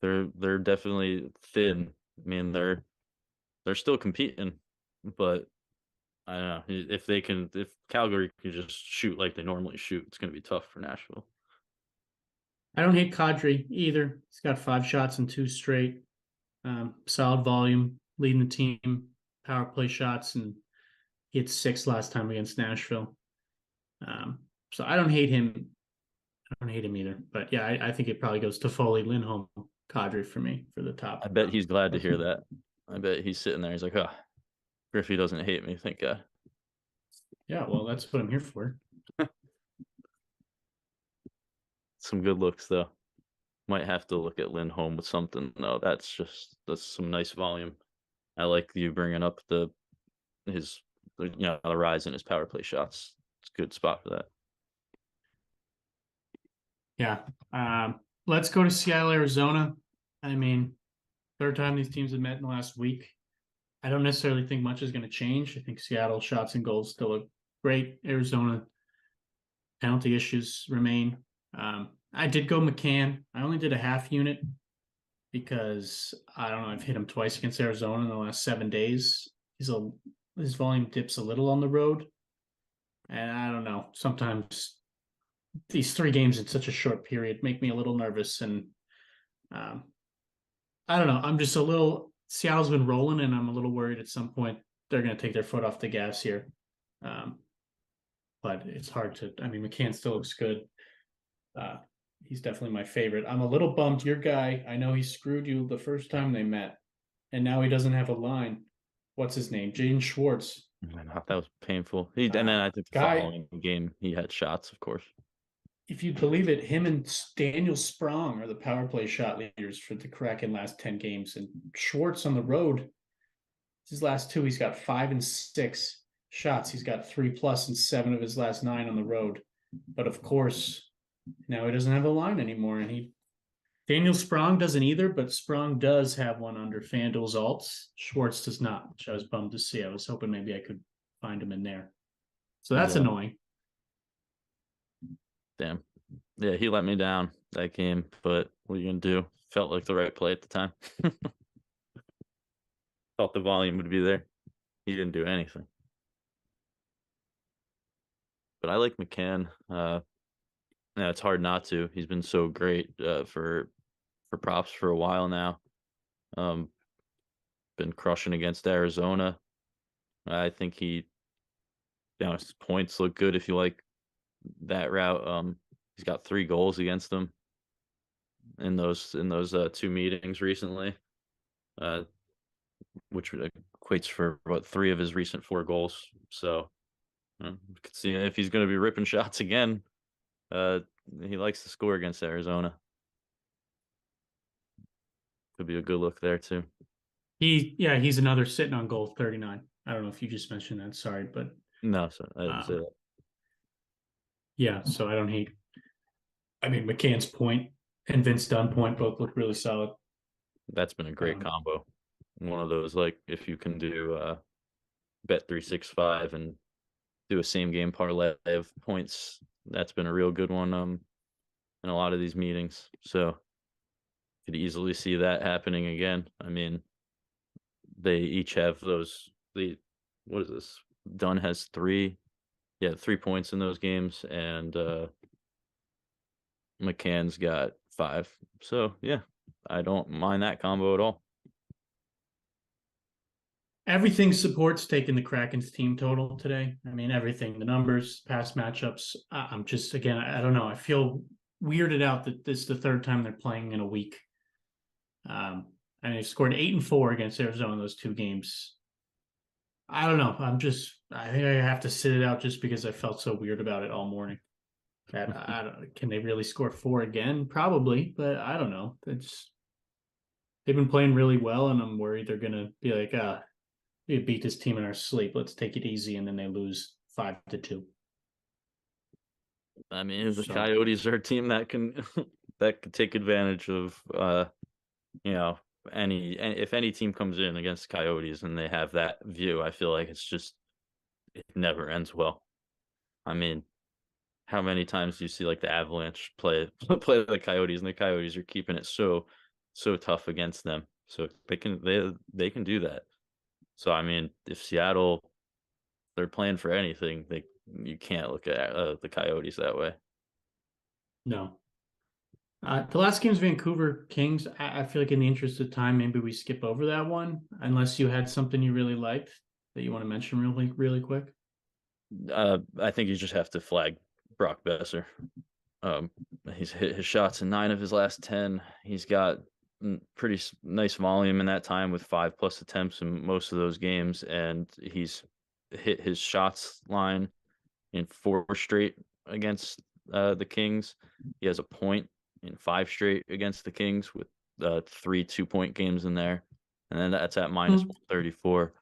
they're definitely thin. I mean, they're still competing, but I don't know if Calgary can just shoot like they normally shoot, it's going to be tough for Nashville. I don't hate Kadri either. He's got 5 shots in 2 straight. Solid volume, leading the team, power play shots, and he had 6 last time against Nashville. So I don't hate him. I don't hate him either. But yeah, I think it probably goes to Foley, Lindholm, Kadri for me for the top. I bet he's glad to hear that. I bet he's sitting there. He's like, oh, Griffey doesn't hate me. Thank God. Yeah, well, that's what I'm here for. Some good looks though. Might have to look at Lindholm with something. No, that's some nice volume. I like you bringing up the rise in his power play shots. It's a good spot for that. Yeah. Let's go to Seattle, Arizona. I mean, third time these teams have met in the last week. I don't necessarily think much is going to change. I think Seattle shots and goals still look great. Arizona penalty issues remain. I did go McCann. I only did a half unit because I don't know. I've hit him twice against Arizona in the last 7 days. His volume dips a little on the road, and I don't know. Sometimes these 3 games in such a short period make me a little nervous, and I don't know. I'm just a little. Seattle's been rolling, and I'm a little worried at some point they're going to take their foot off the gas here. But it's hard to. I mean, McCann still looks good. He's definitely my favorite. I'm a little bummed. Your guy, I know he screwed you the first time they met, and now he doesn't have a line. What's his name? Jaden Schwartz. That was painful. And then I think the following game he had shots, of course. If you believe it, him and Daniel Sprong are the power play shot leaders for the Kraken last 10 games. And Schwartz on the road, his last 2, he's got 5 and 6 shots. He's got 3+ in 7 of his last 9 on the road. But of course, now he doesn't have a line anymore. And Daniel Sprong doesn't either, but Sprong does have one under FanDuel's alts. Schwartz does not, which I was bummed to see. I was hoping maybe I could find him in there. So that's annoying. Damn. Yeah, he let me down that game, but what are you going to do? Felt like the right play at the time. Thought the volume would be there. He didn't do anything. But I like McCann. Yeah, it's hard not to. He's been so great for props for a while now. Been crushing against Arizona. I think his points look good if you like that route. He's got 3 goals against them in those 2 meetings recently, which equates for 3 of his recent 4 goals. So you could see if he's going to be ripping shots again. He likes to score against Arizona. Could be a good look there too. He's another sitting on goal 39. I don't know if you just mentioned that. Sorry, but no, so I didn't say that. Yeah, so I don't hate. I mean, McCann's point and Vince Dunn point both look really solid. That's been a great combo. One of those, like, if you can do bet 365 and do a same game parlay of points, that's been a real good one in a lot of these meetings. So could easily see that happening again. I mean, they each have those. What is this? Dunn has 3 points in those games, and McCann's got 5. So yeah, I don't mind that combo at all. Everything supports taking the Kraken's team total today. I mean, everything, the numbers, past matchups. I'm just, again, I don't know. I feel weirded out that this is the 3rd time they're playing in a week. And they scored 8 and 4 against Arizona in those 2 games. I don't know. I think I have to sit it out just because I felt so weird about it all morning. Can they really score 4 again? Probably, but I don't know. They've been playing really well, and I'm worried they're going to be like, we beat this team in our sleep. Let's take it easy, and then they lose 5-2. I mean, the So Coyotes are a team that can that could take advantage of you know, if any team comes in against Coyotes and they have that view, I feel like it never ends well. I mean, how many times do you see like the Avalanche play play the Coyotes, and the Coyotes are keeping it so tough against them. So they can do that. So I mean, if Seattle they're playing for anything, they you can't look at the Coyotes that way. no. The last game's Vancouver Kings. I feel like in the interest of time, maybe we skip over that one, unless you had something you really liked that you want to mention really quick. I think you just have to flag Brock Besser. Um, he's hit his shots in 9 of his last 10. He's got pretty nice volume in that time with 5+ attempts in most of those games, and he's hit his shots line in 4 straight against the Kings. He has a point in 5 straight against the Kings with 3 2-point games in there, and then that's at minus Hmm. 134.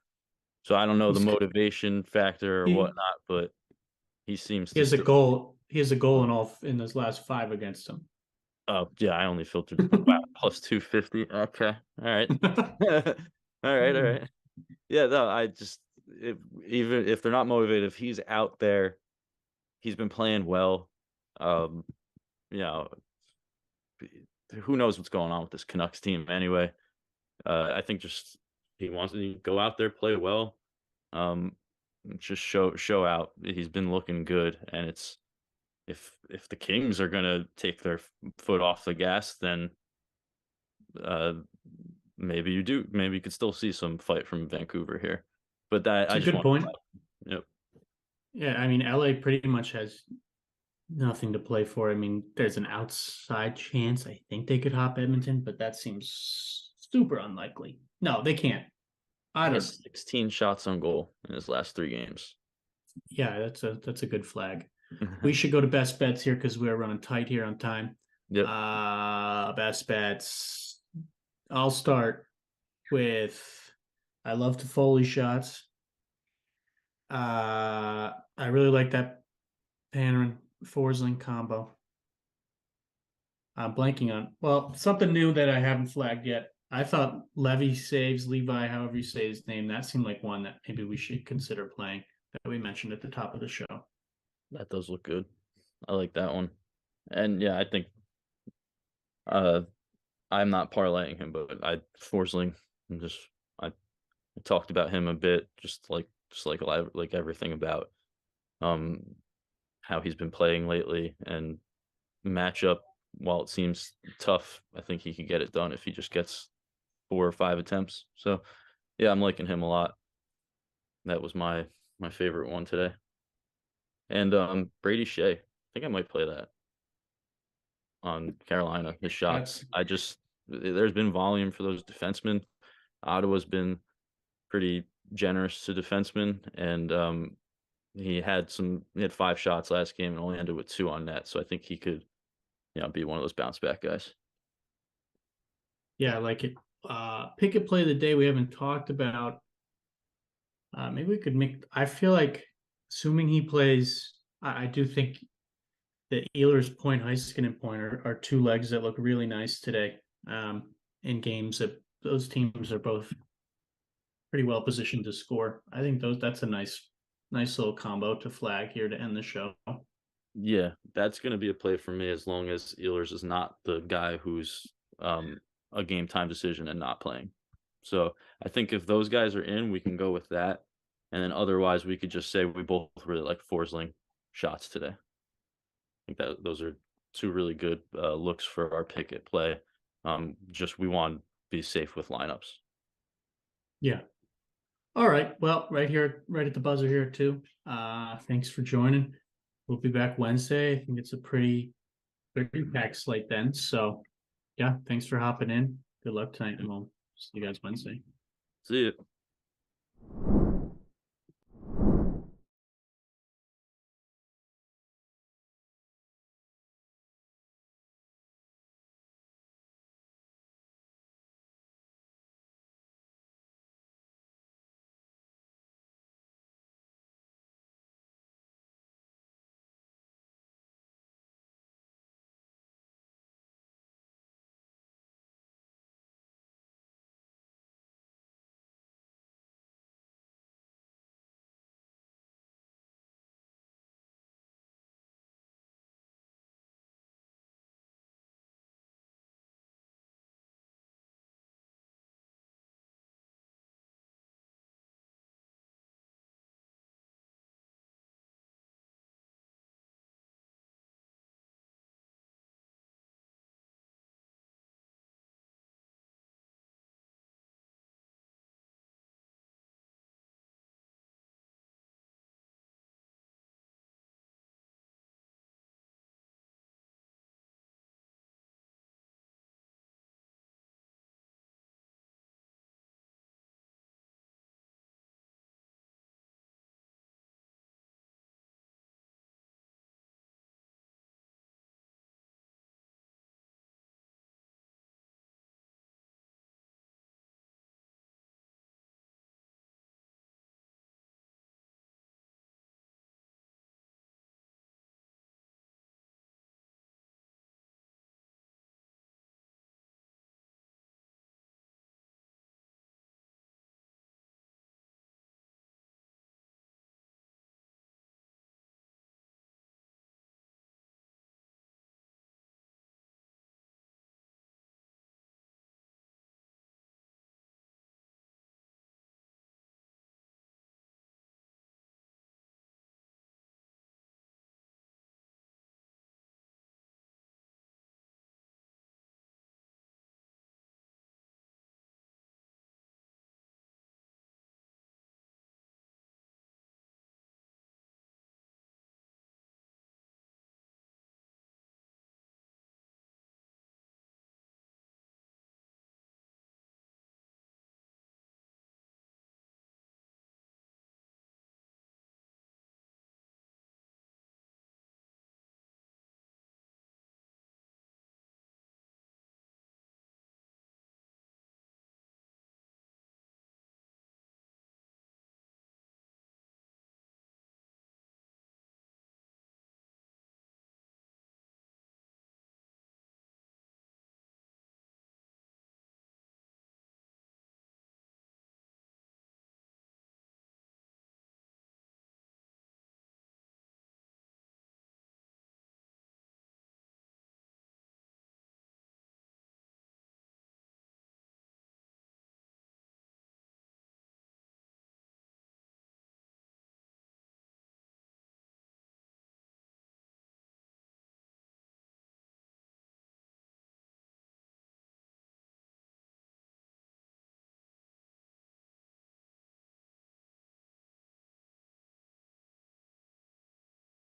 So I don't know the He's motivation factor or he, whatnot, but he seems he to has a still. goal. He has a goal in those last 5 against him. Oh, yeah, I only filtered wow, plus 250. Okay. All right. All right. Yeah, no, I just even if they're not motivated, if he's out there, he's been playing well. Um, you know, who knows what's going on with this Canucks team anyway. I think just he wants to go out there, play well, um, just show out. He's been looking good, and it's if the Kings are gonna take their foot off the gas, then uh, maybe you do. Maybe you could still see some fight from Vancouver here. But that It's I a just good want. point. Yep. Yeah, I mean, LA pretty much has nothing to play for. I mean, there's an outside chance I think they could hop Edmonton, but that seems super unlikely. No, they can't. I He don't know. has 16 shots on goal in his last 3 games. Yeah, that's a good flag. We should go to best bets here because we're running tight here on time. Yep. Best bets. I'll start with I love to Foley shots. I really like that Panarin Forsling combo. I'm blanking on something new that I haven't flagged yet. I thought Levy saves Levi, however you say his name. That seemed like one that maybe we should consider playing that we mentioned at the top of the show. That does look good. I like that one. And yeah, I think uh I'm not parlaying him, but I Forsling. I'm just I talked about him a bit, like everything about um how he's been playing lately and matchup. While it seems tough, I think he could get it done if he just gets 4 or 5 attempts. So yeah, I'm liking him a lot. That was my favorite one today. And Brady Shea, I think I might play that on Carolina. His shots. That's There's been volume for those defensemen. Ottawa's been pretty generous to defensemen, and he had 5 shots last game and only ended with 2 on net. So I think he could, be one of those bounce back guys. yeah, I like it. Pick a play of the day we haven't talked about. Maybe we could make. I feel like assuming he plays, I do think the Ehlers Point, Heiskanen Point are 2 legs that look really nice today. In games that those teams are both pretty well positioned to score. I think that's a nice little combo to flag here to end the show. Yeah, that's going to be a play for me as long as Ehlers is not the guy who's a game time decision and not playing. So I think if those guys are in, we can go with that. And then otherwise, we could just say we both really like Forsling shots today. I think that those are 2 really good looks for our pick at play. Just we want to be safe with lineups. Yeah. All right. Well, right here, right at the buzzer here too. Thanks for joining. We'll be back Wednesday. I think it's a pretty packed slate then. So yeah, thanks for hopping in. Good luck tonight, and we'll see you guys Wednesday. See you.